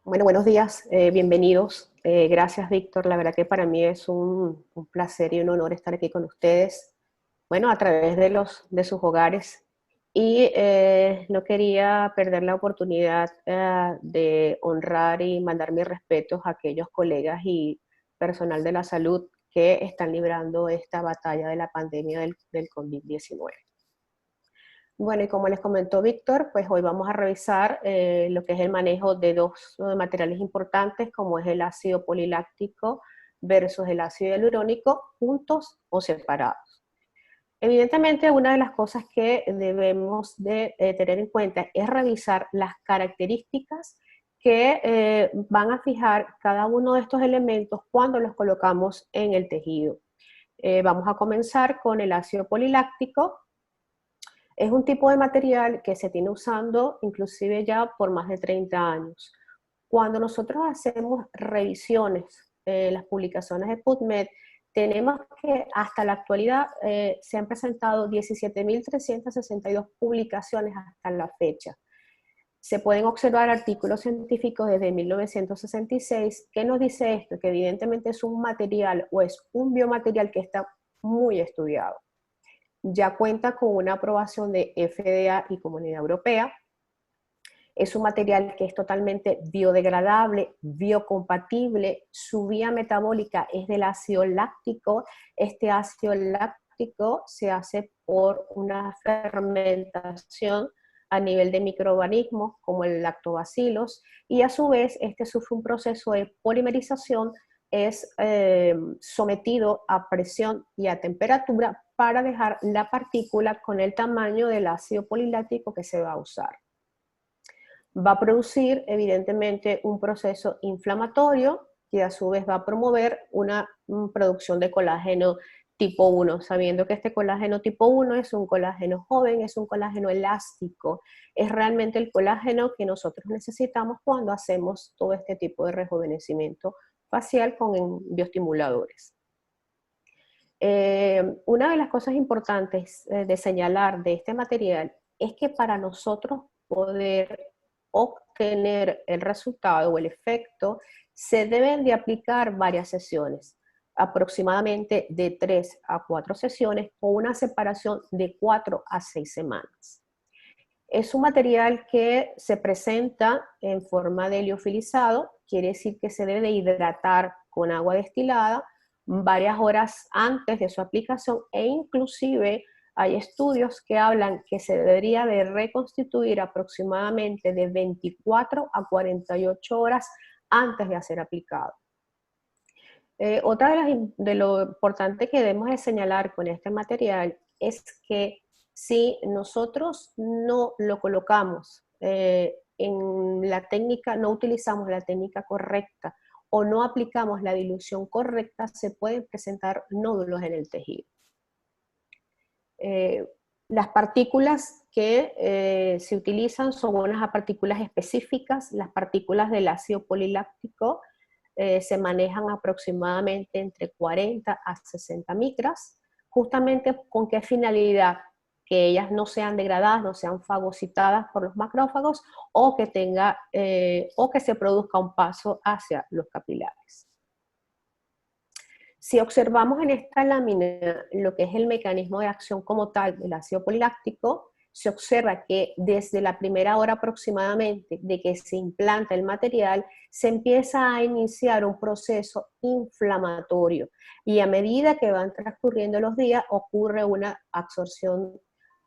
Bueno, buenos días, bienvenidos. Gracias, Víctor. La verdad que para mí es un placer y un honor estar aquí con ustedes, bueno, a través de sus hogares. Y no quería perder la oportunidad de honrar y mandar mis respetos a aquellos colegas y personal de la salud que están librando esta batalla de la pandemia del COVID-19. Bueno, y como les comentó Víctor, pues hoy vamos a revisar lo que es el manejo de dos materiales importantes, como es el ácido poliláctico versus el ácido hialurónico, juntos o separados. Evidentemente, una de las cosas que debemos de tener en cuenta es revisar las características que van a fijar cada uno de estos elementos cuando los colocamos en el tejido. Vamos a comenzar con el ácido poliláctico. Es un tipo de material que se tiene usando inclusive ya por más de 30 años. Cuando nosotros hacemos revisiones, las publicaciones de PubMed, tenemos que hasta la actualidad se han presentado 17.362 publicaciones hasta la fecha. Se pueden observar artículos científicos desde 1966. ¿Qué nos dice esto? Que evidentemente es un material o es un biomaterial que está muy estudiado. Ya cuenta con una aprobación de FDA y Comunidad Europea. Es un material que es totalmente biodegradable, biocompatible, su vía metabólica es del ácido láctico. Este ácido láctico se hace por una fermentación a nivel de microorganismos como el lactobacillus, y a su vez este sufre un proceso de polimerización, es sometido a presión y a temperatura para dejar la partícula con el tamaño del ácido poliláctico que se va a usar. Va a producir evidentemente un proceso inflamatorio que a su vez va a promover una producción de colágeno tipo 1, sabiendo que este colágeno tipo 1 es un colágeno joven, es un colágeno elástico, es realmente el colágeno que nosotros necesitamos cuando hacemos todo este tipo de rejuvenecimiento facial con bioestimuladores. Una de las cosas importantes de señalar de este material es que para nosotros poder obtener el resultado o el efecto, se deben de aplicar varias sesiones, aproximadamente de 3 a 4 sesiones o una separación de 4 a 6 semanas. Es un material que se presenta en forma de liofilizado, quiere decir que se debe de hidratar con agua destilada varias horas antes de su aplicación, e inclusive hay estudios que hablan que se debería de reconstituir aproximadamente de 24 a 48 horas antes de ser aplicado. Otra de lo importante que debemos de señalar con este material es que si nosotros no lo colocamos en la técnica, no utilizamos la técnica correcta o no aplicamos la dilución correcta, se pueden presentar nódulos en el tejido. Eh, las partículas que se utilizan son unas partículas específicas. Las partículas del ácido poliláctico se manejan aproximadamente entre 40 a 60 micras, justamente con qué finalidad: que ellas no sean degradadas, no sean fagocitadas por los macrófagos, o que se produzca un paso hacia los capilares. Si observamos en esta lámina lo que es el mecanismo de acción como tal del ácido poliláctico, se observa que desde la primera hora aproximadamente de que se implanta el material, se empieza a iniciar un proceso inflamatorio, y a medida que van transcurriendo los días ocurre una absorción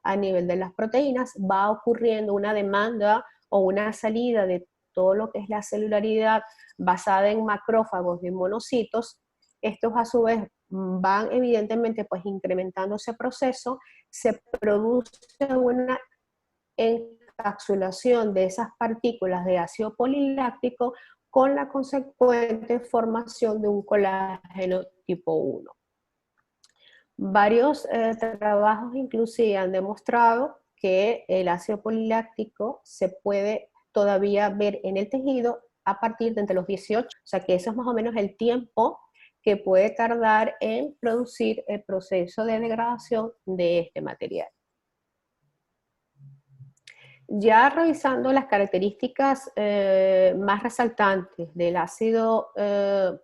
a nivel de las proteínas, va ocurriendo una demanda o una salida de todo lo que es la celularidad basada en macrófagos y monocitos. Estos a su vez van evidentemente pues incrementando ese proceso, se produce una encapsulación de esas partículas de ácido poliláctico con la consecuente formación de un colágeno tipo 1. Varios trabajos inclusive han demostrado que el ácido poliláctico se puede todavía ver en el tejido a partir de entre los 18, o sea que eso es más o menos el tiempo que puede tardar en producir el proceso de degradación de este material. Ya revisando las características más resaltantes del ácido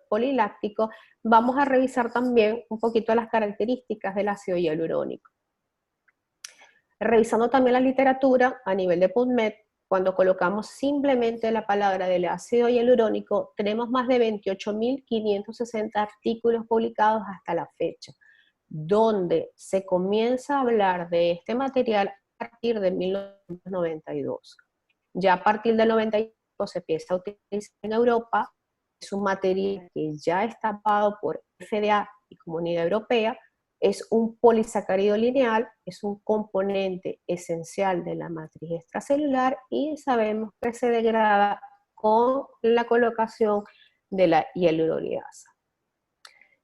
poliláctico, vamos a revisar también un poquito las características del ácido hialurónico. Revisando también la literatura a nivel de PubMed, cuando colocamos simplemente la palabra del ácido hialurónico, tenemos más de 28.560 artículos publicados hasta la fecha, donde se comienza a hablar de este material a partir de 1992. Ya a partir del 95 se empieza a utilizar en Europa, es un material que ya está aprobado por FDA y Comunidad Europea, es un polisacárido lineal, es un componente esencial de la matriz extracelular y sabemos que se degrada con la colocación de la hialuronidasa.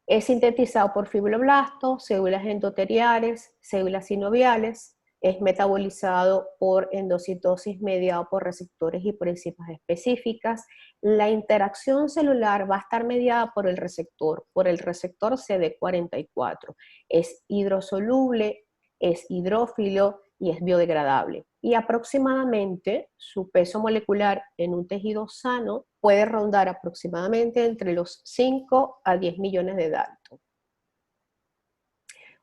Es sintetizado por fibroblastos, células endoteliales, células sinoviales, es metabolizado por endocitosis mediado por receptores y por enzimas específicas. La interacción celular va a estar mediada por el receptor CD44. Es hidrosoluble, es hidrófilo y es biodegradable. Y aproximadamente su peso molecular en un tejido sano puede rondar aproximadamente entre los 5 a 10 millones de Dalton.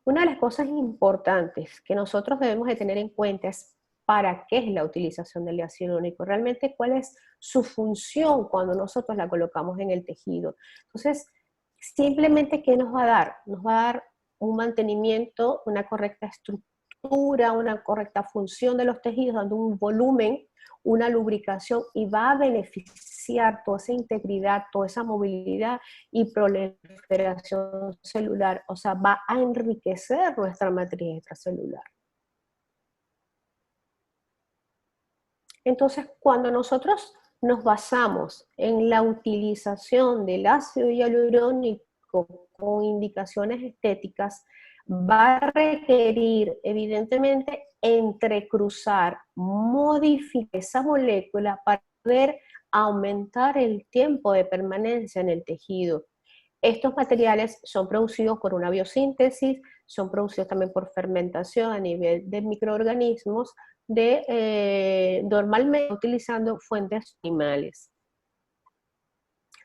Una de las cosas importantes que nosotros debemos de tener en cuenta es para qué es la utilización del ácido hialurónico, realmente cuál es su función cuando nosotros la colocamos en el tejido. Entonces, simplemente, ¿qué nos va a dar? Nos va a dar un mantenimiento, una correcta estructura, una correcta función de los tejidos, dando un volumen, una lubricación, y va a beneficiar toda esa integridad, toda esa movilidad y proliferación celular, o sea, va a enriquecer nuestra matriz extracelular. Entonces, cuando nosotros nos basamos en la utilización del ácido hialurónico con indicaciones estéticas, va a requerir, evidentemente, entrecruzar, modificar esa molécula para poder aumentar el tiempo de permanencia en el tejido. Estos materiales son producidos por una biosíntesis, son producidos también por fermentación a nivel de microorganismos, normalmente utilizando fuentes animales.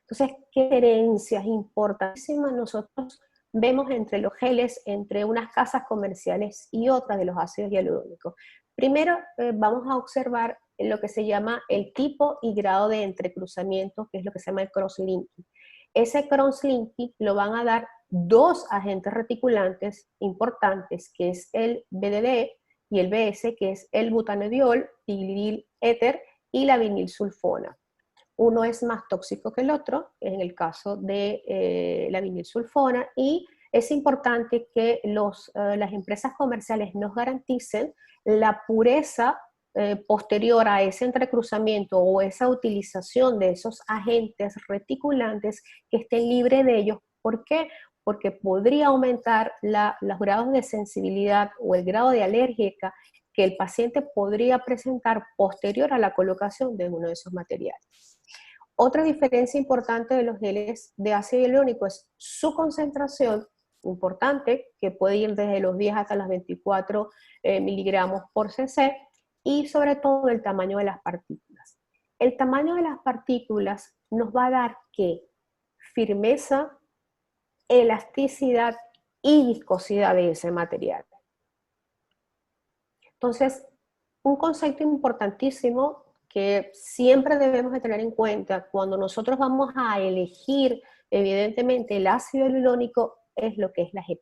Entonces, ¿qué diferencias importantísimas nosotros vemos entre los geles, entre unas casas comerciales y otras de los ácidos hialurónicos? Primero, vamos a observar lo que se llama el tipo y grado de entrecruzamiento, que es lo que se llama el cross-linking. Ese cross-linking lo van a dar dos agentes reticulantes importantes, que es el BDD y el BS, que es el butanediol, vinil éter y la vinilsulfona. Uno es más tóxico que el otro, en el caso de la vinilsulfona, y es importante que las empresas comerciales nos garanticen la pureza posterior a ese entrecruzamiento o esa utilización de esos agentes reticulantes, que estén libres de ellos. ¿Por qué? Porque podría aumentar los grados de sensibilidad o el grado de alergia que el paciente podría presentar posterior a la colocación de uno de esos materiales. Otra diferencia importante de los geles de ácido hialurónico es su concentración importante, que puede ir desde los 10 hasta los 24 miligramos por cc, y sobre todo el tamaño de las partículas. El tamaño de las partículas nos va a dar ¿qué? Firmeza, elasticidad y viscosidad de ese material. Entonces, un concepto importantísimo que siempre debemos de tener en cuenta cuando nosotros vamos a elegir, evidentemente, el ácido hialurónico, es lo que es la G'.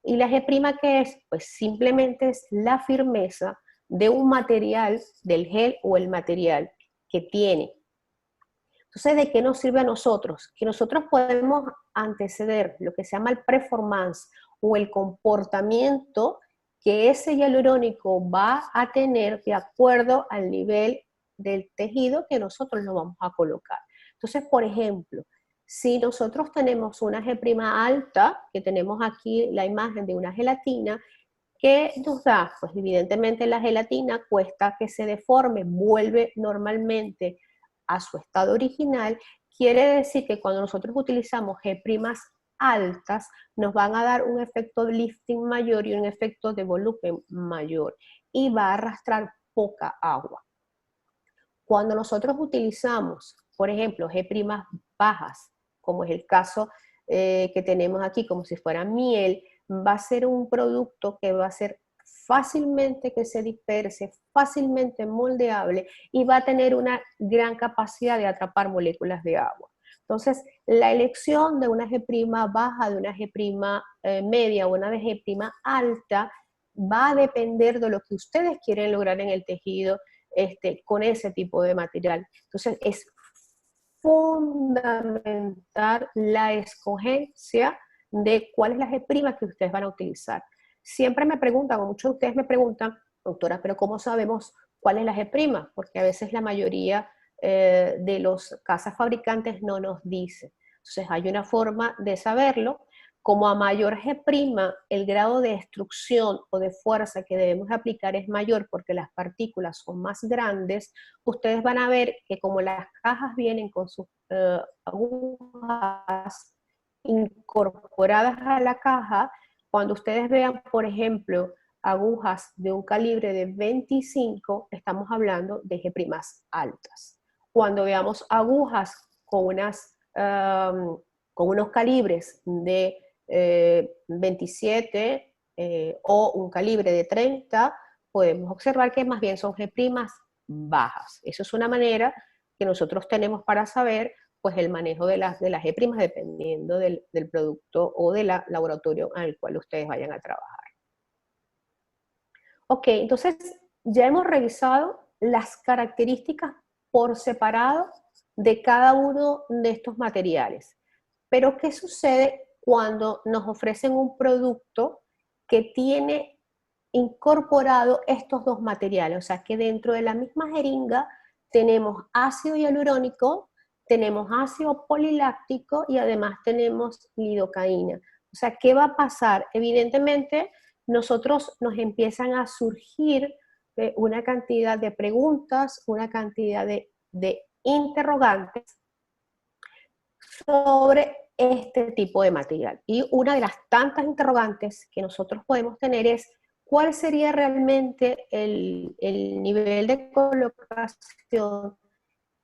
¿Y la G', qué es? Pues simplemente es la firmeza de un material, del gel o el material que tiene. Entonces, ¿de qué nos sirve a nosotros? Que nosotros podemos anteceder lo que se llama el performance o el comportamiento que ese hialurónico va a tener de acuerdo al nivel del tejido que nosotros lo vamos a colocar. Entonces, por ejemplo, si nosotros tenemos una G' alta, que tenemos aquí la imagen de una gelatina, ¿qué nos da? Pues evidentemente la gelatina cuesta que se deforme, vuelve normalmente a su estado original. Quiere decir que cuando nosotros utilizamos G' altas, nos van a dar un efecto de lifting mayor y un efecto de volumen mayor, y va a arrastrar poca agua. Cuando nosotros utilizamos, por ejemplo, G' bajas, como es el caso que tenemos aquí, como si fuera miel, va a ser un producto que va a ser fácilmente que se disperse, fácilmente moldeable y va a tener una gran capacidad de atrapar moléculas de agua. Entonces, la elección de una G' baja, de una G' media o una de G' alta va a depender de lo que ustedes quieren lograr en el tejido con ese tipo de material. Entonces, es fundamental la escogencia de cuál es la G' que ustedes van a utilizar. Siempre me preguntan, o muchos de ustedes me preguntan, doctora, pero ¿cómo sabemos cuál es la G'? Porque a veces la mayoría de los casas fabricantes no nos dice. Entonces hay una forma de saberlo. Como a mayor G', el grado de destrucción o de fuerza que debemos aplicar es mayor porque las partículas son más grandes, ustedes van a ver que como las cajas vienen con sus agujas incorporadas a la caja, cuando ustedes vean, por ejemplo, agujas de un calibre de 25, estamos hablando de G' altas. Cuando veamos agujas con, con unos calibres de 27 o un calibre de 30, podemos observar que más bien son G' bajas. Eso es una manera que nosotros tenemos para saber pues el manejo de las G' dependiendo del producto o del laboratorio en el cual ustedes vayan a trabajar. Ok, entonces ya hemos revisado las características por separado de cada uno de estos materiales. Pero ¿qué sucede cuando nos ofrecen un producto que tiene incorporado estos dos materiales? O sea, que dentro de la misma jeringa tenemos ácido hialurónico, tenemos ácido poliláctico y además tenemos lidocaína. O sea, ¿qué va a pasar? Evidentemente, nosotros nos empiezan a surgir una cantidad de preguntas, una cantidad de interrogantes sobre este tipo de material. Y una de las tantas interrogantes que nosotros podemos tener es cuál sería realmente el nivel de colocación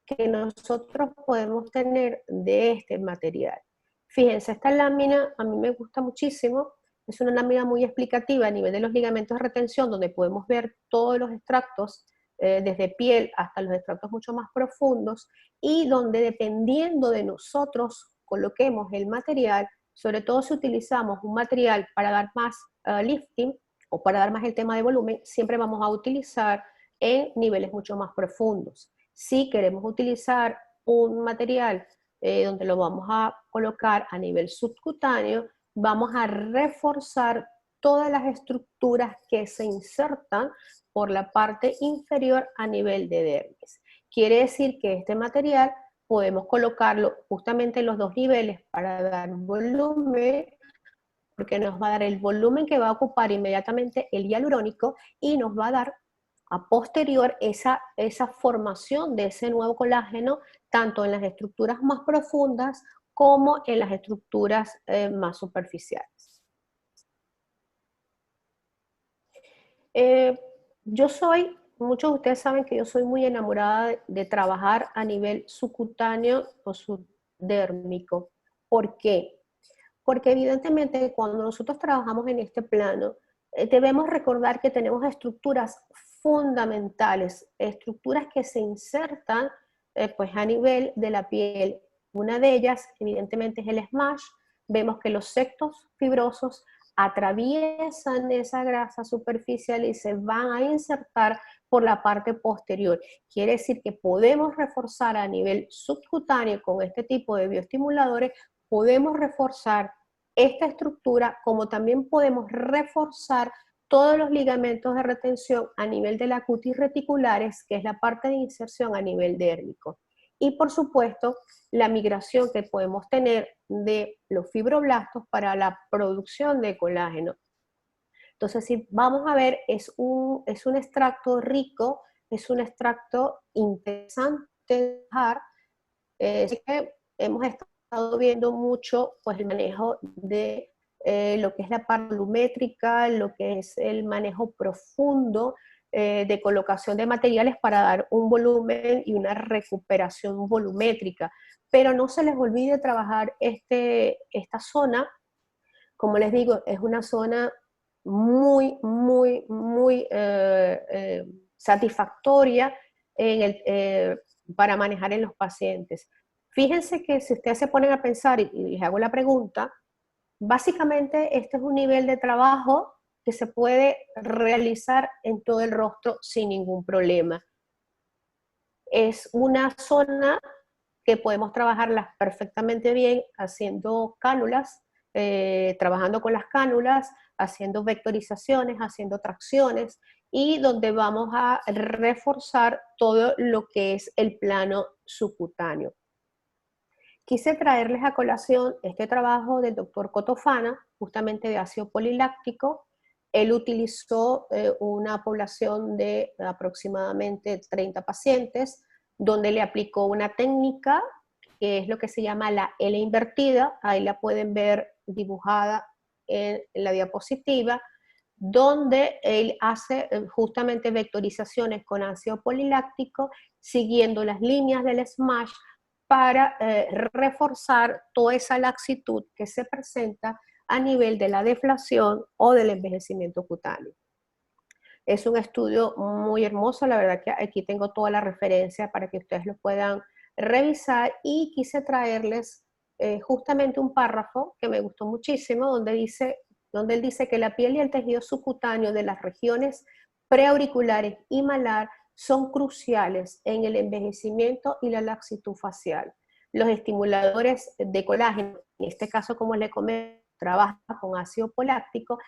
que nosotros podemos tener de este material. Fíjense, esta lámina a mí me gusta muchísimo, es una lámina muy explicativa a nivel de los ligamentos de retención, donde podemos ver todos los extractos, desde piel hasta los extractos mucho más profundos, y donde dependiendo de nosotros coloquemos el material, sobre todo si utilizamos un material para dar más lifting o para dar más el tema de volumen, siempre vamos a utilizar en niveles mucho más profundos. Si queremos utilizar un material donde lo vamos a colocar a nivel subcutáneo, vamos a reforzar todas las estructuras que se insertan por la parte inferior a nivel de dermis. Quiere decir que este material podemos colocarlo justamente en los dos niveles para dar volumen, porque nos va a dar el volumen que va a ocupar inmediatamente el hialurónico y nos va a dar a posterior esa formación de ese nuevo colágeno, tanto en las estructuras más profundas como en las estructuras más superficiales. Muchos de ustedes saben que yo soy muy enamorada de trabajar a nivel subcutáneo o subdérmico. ¿Por qué? Porque evidentemente cuando nosotros trabajamos en este plano, debemos recordar que tenemos estructuras fundamentales, estructuras que se insertan pues a nivel de la piel. Una de ellas, evidentemente, es el SMASH. Vemos que los septos fibrosos atraviesan esa grasa superficial y se van a insertar por la parte posterior. Quiere decir que podemos reforzar a nivel subcutáneo con este tipo de bioestimuladores, podemos reforzar esta estructura, como también podemos reforzar todos los ligamentos de retención a nivel de la cutis reticulares, que es la parte de inserción a nivel dérmico. Y por supuesto, la migración que podemos tener de los fibroblastos para la producción de colágeno. Entonces, si vamos a ver, es un extracto rico, es un extracto interesante de dejar. Así que hemos estado viendo mucho pues, el manejo de lo que es la parte volumétrica, lo que es el manejo profundo de colocación de materiales para dar un volumen y una recuperación volumétrica. Pero no se les olvide trabajar esta zona. Como les digo, es una zona muy satisfactoria para manejar en los pacientes. Fíjense que si ustedes se ponen a pensar, y les hago la pregunta, básicamente este es un nivel de trabajo que se puede realizar en todo el rostro sin ningún problema. Es una zona que podemos trabajarlas perfectamente bien haciendo cánulas, trabajando con las cánulas, haciendo vectorizaciones, haciendo tracciones, y donde vamos a reforzar todo lo que es el plano subcutáneo. Quise traerles a colación este trabajo del doctor Cotofana, justamente de ácido poliláctico. Él utilizó una población de aproximadamente 30 pacientes, donde le aplicó una técnica que es lo que se llama la L invertida. Ahí la pueden ver dibujada en la diapositiva, donde él hace justamente vectorizaciones con ácido poliláctico, siguiendo las líneas del SMASH, para reforzar toda esa laxitud que se presenta a nivel de la deflación o del envejecimiento cutáneo. Es un estudio muy hermoso, la verdad que aquí tengo toda la referencia para que ustedes lo puedan revisar, y quise traerles justamente un párrafo que me gustó muchísimo, donde él dice que la piel y el tejido subcutáneo de las regiones preauriculares y malar son cruciales en el envejecimiento y la laxitud facial. Los estimuladores de colágeno, en este caso, como les comento, trabaja con ácido poláctico,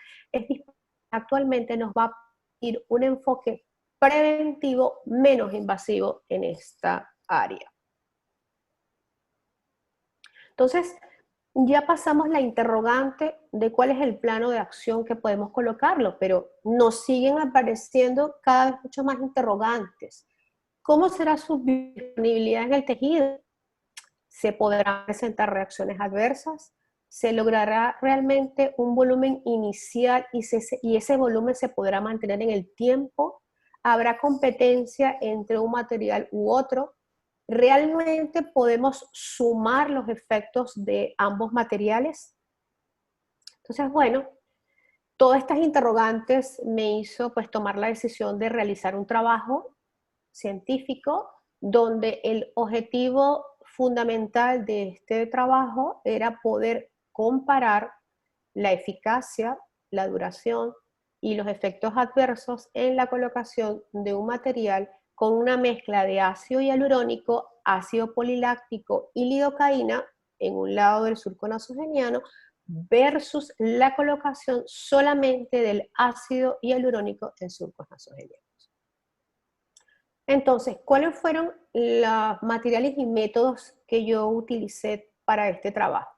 actualmente nos va a ir un enfoque preventivo menos invasivo en esta área. Entonces, ya pasamos la interrogante de cuál es el plano de acción que podemos colocarlo, pero nos siguen apareciendo cada vez mucho más interrogantes. ¿Cómo será su disponibilidad en el tejido? ¿Se podrán presentar reacciones adversas? ¿Se logrará realmente un volumen inicial y ese volumen se podrá mantener en el tiempo? ¿Habrá competencia entre un material u otro? ¿Realmente podemos sumar los efectos de ambos materiales? Entonces, bueno, todas estas interrogantes me hizo pues tomar la decisión de realizar un trabajo científico donde el objetivo fundamental de este trabajo era poder comparar la eficacia, la duración y los efectos adversos en la colocación de un material con una mezcla de ácido hialurónico, ácido poliláctico y lidocaína en un lado del surco nasogeniano versus la colocación solamente del ácido hialurónico en surcos nasogenianos. Entonces, ¿cuáles fueron los materiales y métodos que yo utilicé para este trabajo?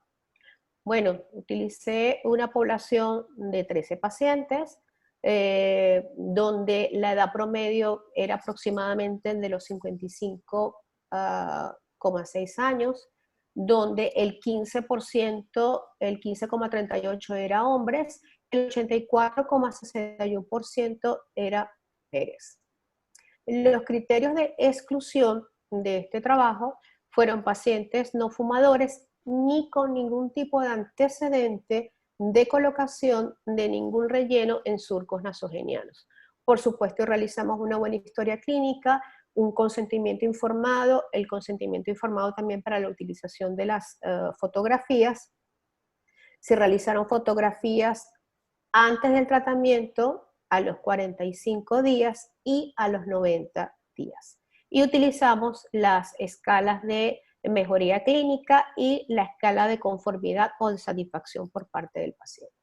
Bueno, utilicé una población de 13 pacientes, donde la edad promedio era aproximadamente de los 55,6 años, donde el 15%, el 15,38 era hombres, el 84,61% era mujeres. Los criterios de exclusión de este trabajo fueron pacientes no fumadores ni con ningún tipo de antecedente de colocación de ningún relleno en surcos nasogenianos. Por supuesto, realizamos una buena historia clínica, un consentimiento informado, el consentimiento informado también para la utilización de las fotografías. Se realizaron fotografías antes del tratamiento, a los 45 días y a los 90 días. Y utilizamos las escalas de mejoría clínica y la escala de conformidad o de satisfacción por parte del paciente.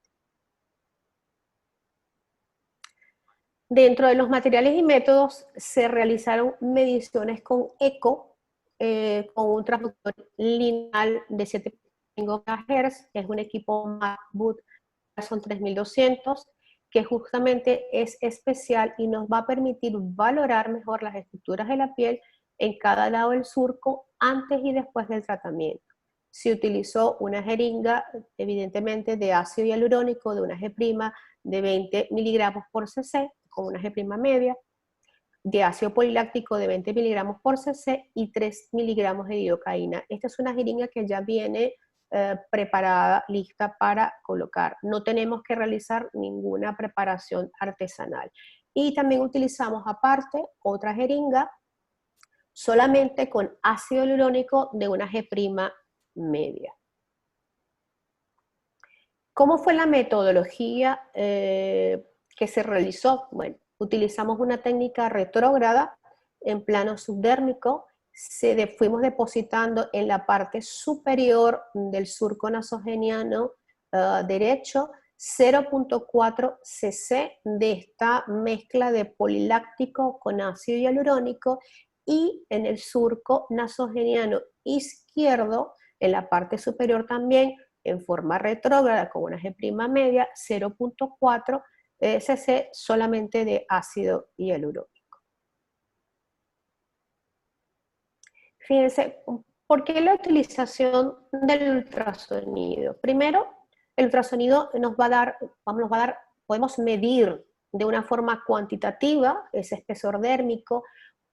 Dentro de los materiales y métodos se realizaron mediciones con eco, con un transductor lineal de 7.5 GHz, que es un equipo MacBook, son 3200, que justamente es especial y nos va a permitir valorar mejor las estructuras de la piel en cada lado del surco antes y después del tratamiento. Se utilizó una jeringa, evidentemente, de ácido hialurónico, de una G' de 20 miligramos por cc, con una G' media. de ácido poliláctico de 20 miligramos por cc y 3 miligramos de lidocaína. Esta es una jeringa que ya viene preparada, lista para colocar. No tenemos que realizar ninguna preparación artesanal. Y también utilizamos aparte otra jeringa solamente con ácido hialurónico de una G' media. ¿Cómo fue la metodología que se realizó? Bueno, utilizamos una técnica retrógrada en plano subdérmico, fuimos depositando en la parte superior del surco nasogeniano derecho 0.4 cc de esta mezcla de poliláctico con ácido hialurónico, y en el surco nasogeniano izquierdo, en la parte superior también, en forma retrógrada con una G' media, 0.4 cc solamente de ácido hialurónico. Fíjense, ¿por qué la utilización del ultrasonido? Primero, el ultrasonido nos va a dar, podemos medir de una forma cuantitativa ese espesor dérmico,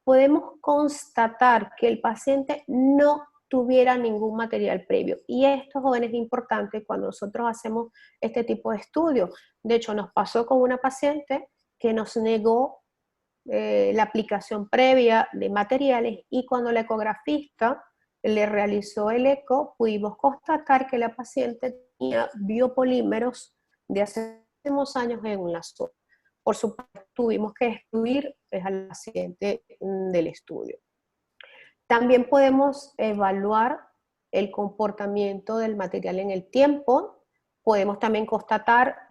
podemos constatar que el paciente no tuviera ningún material previo. Y esto, jóvenes, es importante cuando nosotros hacemos este tipo de estudios. De hecho, nos pasó con una paciente que nos negó la aplicación previa de materiales, y cuando la ecografista le realizó el eco, pudimos constatar que la paciente tenía biopolímeros de hace unos años en la zona. Por supuesto, tuvimos que excluir al paciente del estudio. También podemos evaluar el comportamiento del material en el tiempo. Podemos también constatar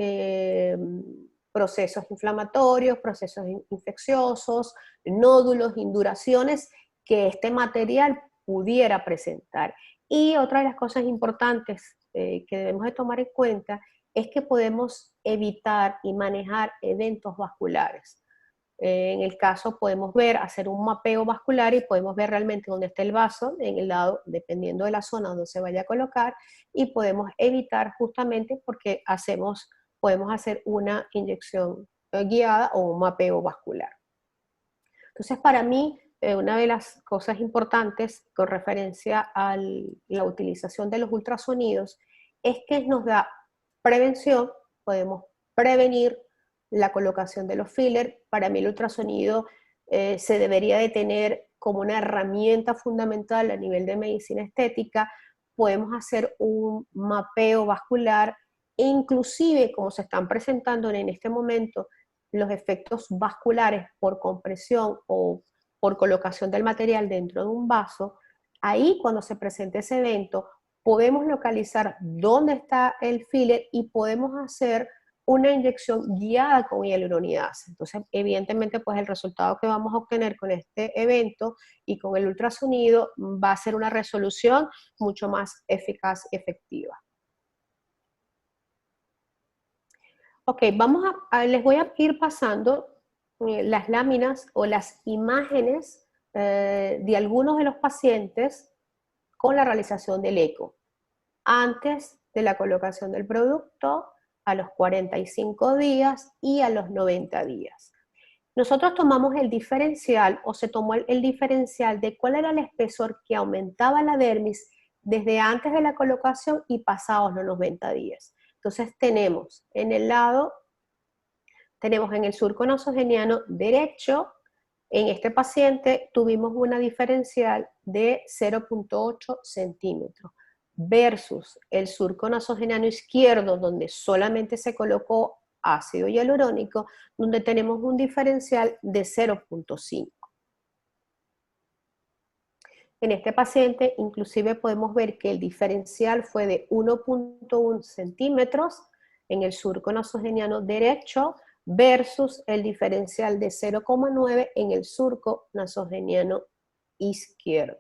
procesos inflamatorios, procesos infecciosos, nódulos, induraciones que este material pudiera presentar. Y otra de las cosas importantes que debemos de tomar en cuenta es que podemos evitar y manejar eventos vasculares. En el caso podemos hacer un mapeo vascular y podemos ver realmente dónde está el vaso, en el lado, dependiendo de la zona donde se vaya a colocar, y podemos evitar justamente porque podemos hacer una inyección guiada o un mapeo vascular. Entonces, para mí, una de las cosas importantes con referencia a la utilización de los ultrasonidos es que nos da prevención, podemos prevenir la colocación de los fillers. Para mí el ultrasonido se debería de tener como una herramienta fundamental a nivel de medicina estética. Podemos hacer un mapeo vascular e inclusive, como se están presentando en este momento, los efectos vasculares por compresión o por colocación del material dentro de un vaso, ahí cuando se presente ese evento, podemos localizar dónde está el filler y podemos hacer una inyección guiada con hialuronidasa. Entonces, evidentemente, pues el resultado que vamos a obtener con este evento y con el ultrasonido va a ser una resolución mucho más eficaz y efectiva. Ok, les voy a ir pasando las láminas o las imágenes de algunos de los pacientes con la realización del eco, antes de la colocación del producto, a los 45 días y a los 90 días. Nosotros tomamos el diferencial, o se tomó el diferencial de cuál era el espesor que aumentaba la dermis desde antes de la colocación y pasados los 90 días. Entonces tenemos en el surco nasogeniano derecho, en este paciente tuvimos una diferencial de 0.8 centímetros versus el surco nasogeniano izquierdo, donde solamente se colocó ácido hialurónico, donde tenemos un diferencial de 0.5. En este paciente inclusive podemos ver que el diferencial fue de 1.1 centímetros en el surco nasogeniano derecho versus el diferencial de 0.9 en el surco nasogeniano izquierdo.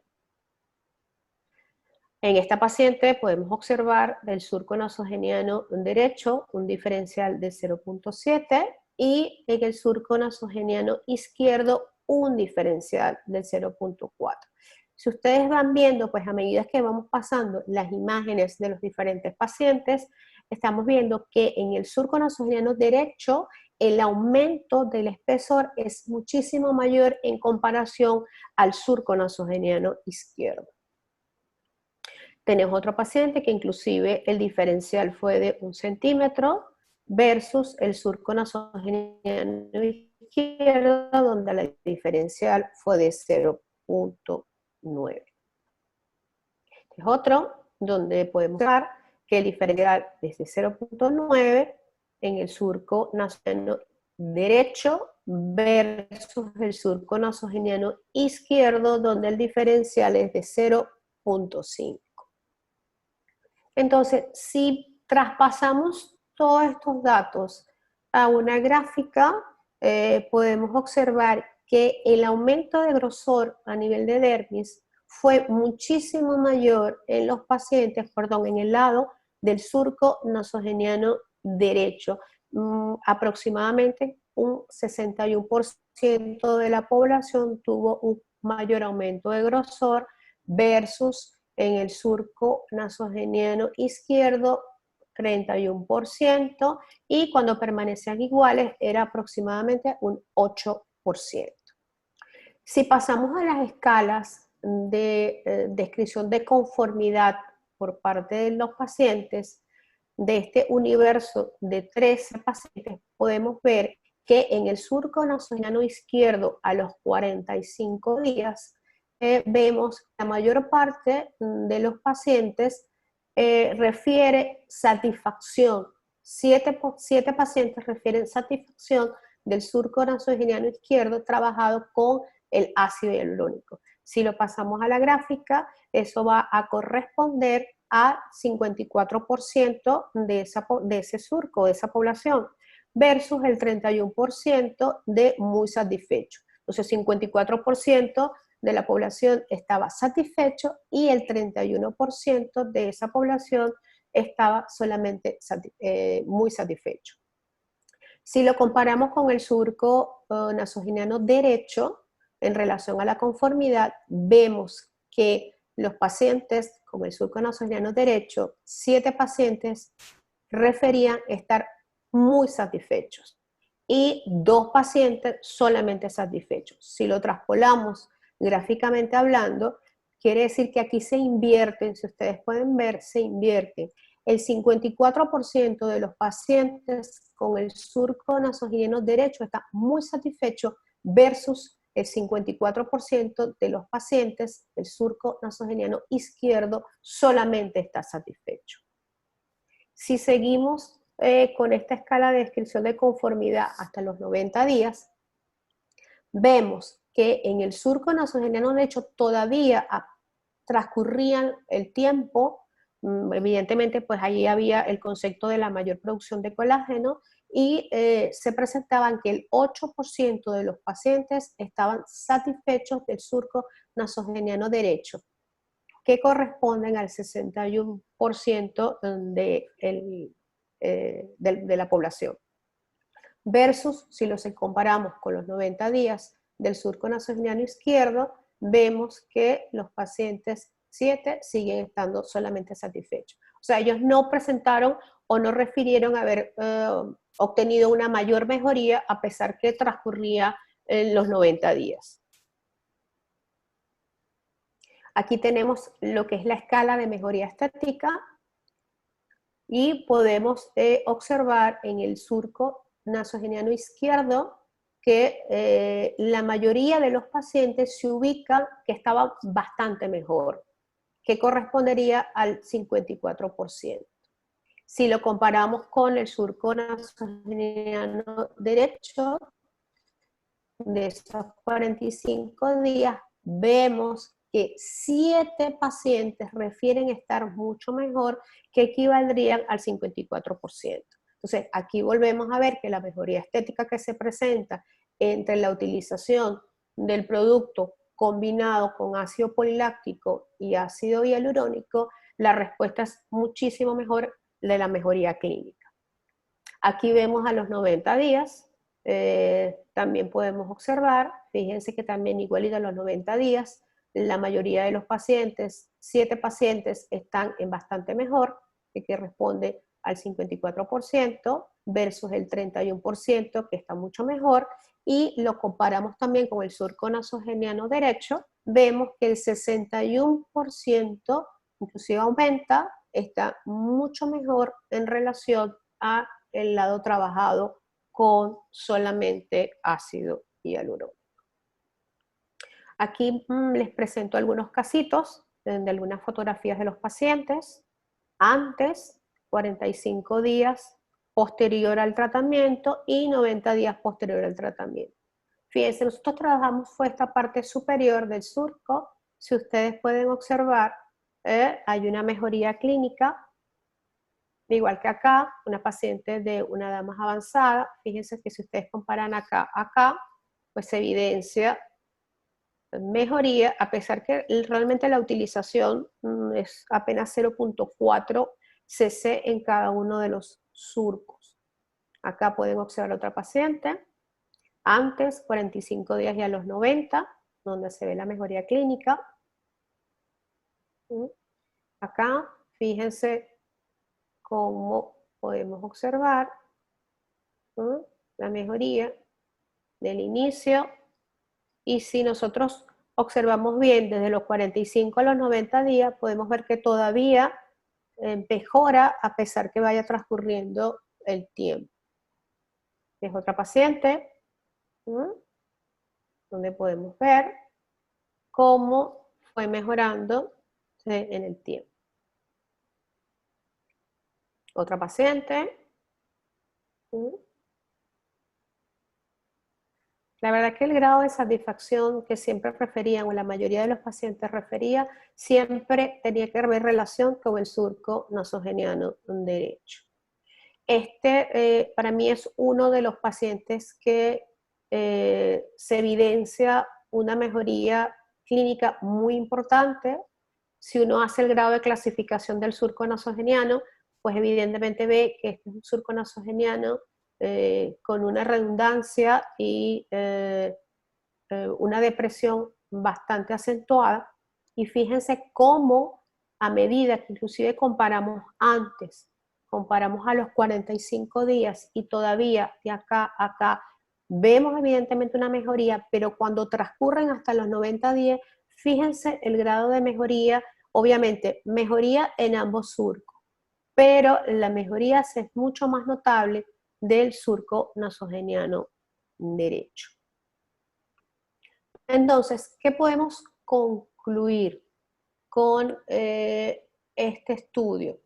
En esta paciente podemos observar el surco nasogeniano derecho un diferencial de 0.7 y en el surco nasogeniano izquierdo un diferencial de 0.4. Si ustedes van viendo, pues a medida que vamos pasando las imágenes de los diferentes pacientes, estamos viendo que en el surco nasogeniano derecho el aumento del espesor es muchísimo mayor en comparación al surco nasogeniano izquierdo. Tenemos otro paciente que inclusive el diferencial fue de 1 centímetro versus el surco nasogeniano izquierdo, donde la diferencial fue de 0.9. Es otro donde podemos ver que el diferencial es de 0.9 en el surco nasogeniano derecho versus el surco nasogeniano izquierdo, donde el diferencial es de 0.5. Entonces, si traspasamos todos estos datos a una gráfica, podemos observar que el aumento de grosor a nivel de dermis fue muchísimo mayor en los pacientes, en el lado del surco nasogeniano derecho. Aproximadamente un 61% de la población tuvo un mayor aumento de grosor versus en el surco nasogeniano izquierdo 31%, y cuando permanecían iguales era aproximadamente un 8%. Si pasamos a las escalas de descripción de conformidad por parte de los pacientes, de este universo de 13 pacientes, podemos ver que en el surco nasogeniano izquierdo a los 45 días, vemos que la mayor parte de los pacientes refiere satisfacción. 7 pacientes refieren satisfacción del surco nasogeniano izquierdo trabajado con el ácido hialurónico. Si lo pasamos a la gráfica, eso va a corresponder a 54% de ese surco, de esa población, versus el 31% de muy satisfecho. Entonces, 54% de la población estaba satisfecho y el 31% de esa población estaba solamente muy satisfecho. Si lo comparamos con el surco nasogeniano derecho, en relación a la conformidad, vemos que los pacientes con el surco nasogeniano derecho, 7 pacientes referían estar muy satisfechos y 2 pacientes solamente satisfechos. Si lo traspolamos gráficamente hablando, quiere decir que aquí se invierten, si ustedes pueden ver, se invierten. El 54% de los pacientes con el surco nasogeniano derecho está muy satisfecho versus el 54% de los pacientes del surco nasogeniano izquierdo solamente está satisfecho. Si seguimos con esta escala de descripción de conformidad hasta los 90 días, vemos que en el surco nasogeniano derecho todavía transcurrían el tiempo, evidentemente pues allí había el concepto de la mayor producción de colágeno, y se presentaban que el 8% de los pacientes estaban satisfechos del surco nasogeniano derecho, que corresponden al 61% de la población. Versus, si los comparamos con los 90 días del surco nasogeniano izquierdo, vemos que los pacientes 7 siguen estando solamente satisfechos. O sea, ellos no presentaron o no refirieron haber obtenido una mayor mejoría a pesar que transcurría los 90 días. Aquí tenemos lo que es la escala de mejoría estética y podemos observar en el surco nasogeniano izquierdo que la mayoría de los pacientes se ubican que estaban bastante mejor, que correspondería al 54%. Si lo comparamos con el surco nasogeniano derecho, de esos 45 días, vemos que 7 pacientes refieren estar mucho mejor, que equivaldrían al 54%. Entonces, aquí volvemos a ver que la mejoría estética que se presenta entre la utilización del producto combinado con ácido poliláctico y ácido hialurónico, la respuesta es muchísimo mejor de la mejoría clínica. Aquí vemos a los 90 días, también podemos observar, fíjense que también igualito a los 90 días, la mayoría de los pacientes, 7 pacientes están en bastante mejor, que responde al 54%, versus el 31%, que está mucho mejor, y lo comparamos también con el surco nasogeniano derecho, vemos que el 61% inclusive aumenta, está mucho mejor en relación a el lado trabajado con solamente ácido hialurónico. Aquí les presento algunos casitos de algunas fotografías de los pacientes antes, 45 días posterior al tratamiento y 90 días posterior al tratamiento. Fíjense, nosotros trabajamos fue esta parte superior del surco. Si ustedes pueden observar, hay una mejoría clínica, igual que acá, una paciente de una edad más avanzada. Fíjense que si ustedes comparan acá, pues se evidencia mejoría, a pesar que realmente la utilización es apenas 0.4 cc en cada uno de los surcos. Acá pueden observar otra paciente, antes, 45 días y a los 90, donde se ve la mejoría clínica. Acá, fíjense cómo podemos observar la mejoría del inicio. Y si nosotros observamos bien desde los 45 a los 90 días, podemos ver que todavía mejora a pesar que vaya transcurriendo el tiempo. Es otra paciente, donde podemos ver cómo fue mejorando en el tiempo. Otra paciente. La verdad que el grado de satisfacción que siempre referían, o la mayoría de los pacientes refería, siempre tenía que haber relación con el surco nasogeniano derecho. Este para mí es uno de los pacientes que se evidencia una mejoría clínica muy importante. Si uno hace el grado de clasificación del surco nasogeniano, pues evidentemente ve que este es un surco nasogeniano con una redundancia y una depresión bastante acentuada. Y fíjense cómo a medida que inclusive comparamos antes, comparamos a los 45 días y todavía de acá a acá, vemos evidentemente una mejoría, pero cuando transcurren hasta los 90 días, fíjense el grado de mejoría, obviamente mejoría en ambos surcos, pero la mejoría es mucho más notable del surco nasogeniano derecho. Entonces, ¿qué podemos concluir con este estudio?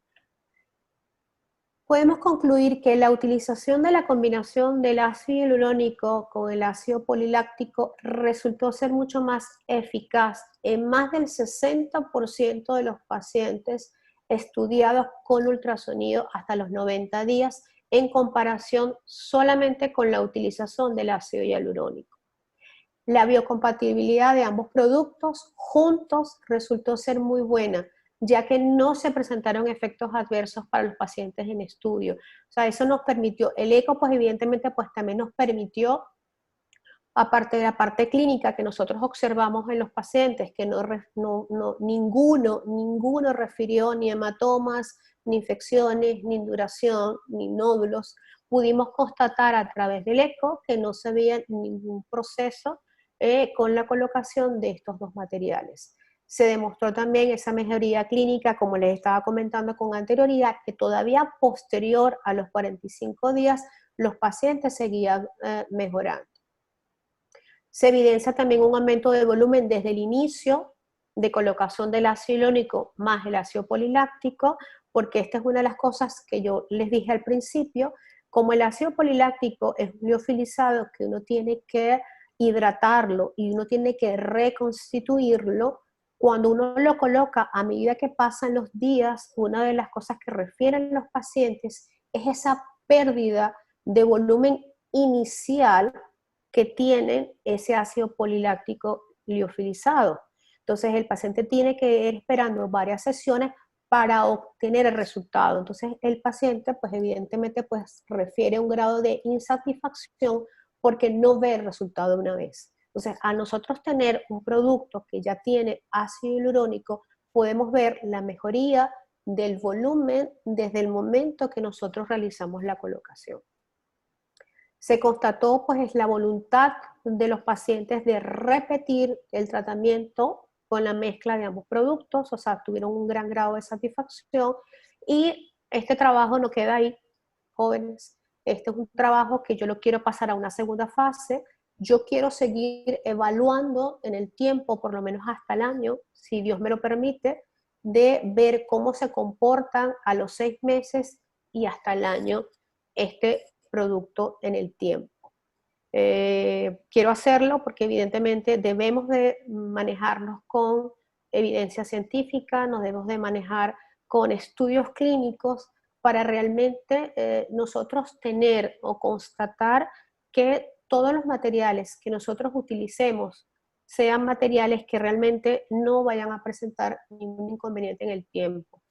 Podemos concluir que la utilización de la combinación del ácido hialurónico con el ácido poliláctico resultó ser mucho más eficaz en más del 60% de los pacientes estudiados con ultrasonido hasta los 90 días en comparación solamente con la utilización del ácido hialurónico. La biocompatibilidad de ambos productos juntos resultó ser muy buena, ya que no se presentaron efectos adversos para los pacientes en estudio. O sea, eso nos permitió, el eco pues evidentemente pues también nos permitió, aparte de la parte clínica que nosotros observamos en los pacientes, que ninguno refirió ni hematomas, ni infecciones, ni induración, ni nódulos, pudimos constatar a través del eco que no se veía ningún proceso con la colocación de estos dos materiales. Se demostró también esa mejoría clínica, como les estaba comentando con anterioridad, que todavía posterior a los 45 días los pacientes seguían mejorando. Se evidencia también un aumento de volumen desde el inicio de colocación del ácido hialurónico más el ácido poliláctico, porque esta es una de las cosas que yo les dije al principio, como el ácido poliláctico es liofilizado, que uno tiene que hidratarlo y uno tiene que reconstituirlo. Cuando uno lo coloca a medida que pasan los días, una de las cosas que refieren los pacientes es esa pérdida de volumen inicial que tienen ese ácido poliláctico liofilizado. Entonces el paciente tiene que ir esperando varias sesiones para obtener el resultado. Entonces el paciente pues evidentemente pues refiere un grado de insatisfacción porque no ve el resultado de una vez. Entonces a nosotros tener un producto que ya tiene ácido hialurónico, podemos ver la mejoría del volumen desde el momento que nosotros realizamos la colocación. se constató pues la voluntad de los pacientes de repetir el tratamiento con la mezcla de ambos productos, o sea, tuvieron un gran grado de satisfacción y este trabajo no queda ahí, jóvenes. Este es un trabajo que yo lo quiero pasar a una segunda fase. Yo quiero seguir evaluando en el tiempo, por lo menos hasta el año, si Dios me lo permite, de ver cómo se comportan a los 6 meses y hasta el año este producto en el tiempo. Quiero hacerlo porque evidentemente debemos de manejarnos con evidencia científica, nos debemos de manejar con estudios clínicos para realmente nosotros tener o constatar que todos los materiales que nosotros utilicemos sean materiales que realmente no vayan a presentar ningún inconveniente en el tiempo.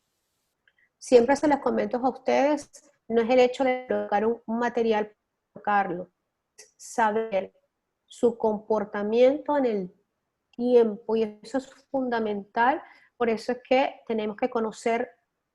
Siempre se les comento a ustedes, no es el hecho de colocar un material para colocarlo, es saber su comportamiento en el tiempo y eso es fundamental, por eso es que tenemos que conocer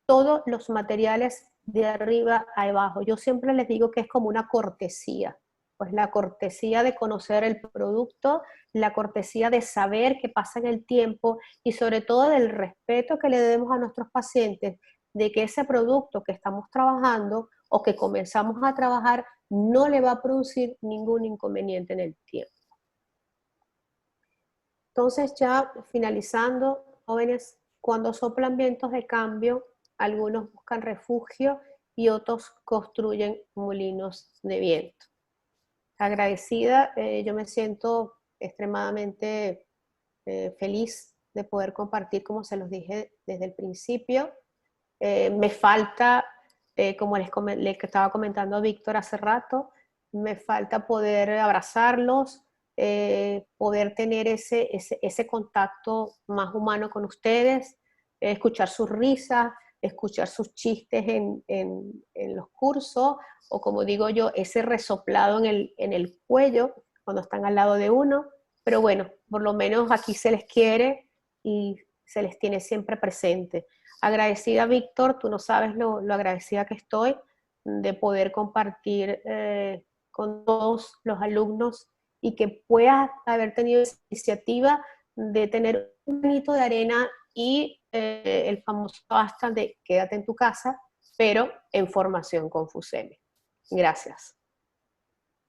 todos los materiales de arriba a abajo. Yo siempre les digo que es como una cortesía, pues la cortesía de conocer el producto, la cortesía de saber qué pasa en el tiempo y sobre todo del respeto que le debemos a nuestros pacientes de que ese producto que estamos trabajando o que comenzamos a trabajar no le va a producir ningún inconveniente en el tiempo. Entonces ya finalizando, jóvenes, cuando soplan vientos de cambio, algunos buscan refugio y otros construyen molinos de viento. Agradecida, yo me siento extremadamente feliz de poder compartir, como se los dije desde el principio. Me falta, como le estaba comentando a Víctor hace rato, me falta poder abrazarlos, poder tener ese contacto más humano con ustedes, escuchar sus risas, escuchar sus chistes en los cursos, o como digo yo, ese resoplado en el cuello cuando están al lado de uno, pero bueno, por lo menos aquí se les quiere y se les tiene siempre presente. Agradecida, Víctor, tú no sabes lo agradecida que estoy de poder compartir con todos los alumnos y que puedas haber tenido esa iniciativa de tener un granito de arena y el famoso hashtag de quédate en tu casa, pero en formación con FUSEMI. Gracias.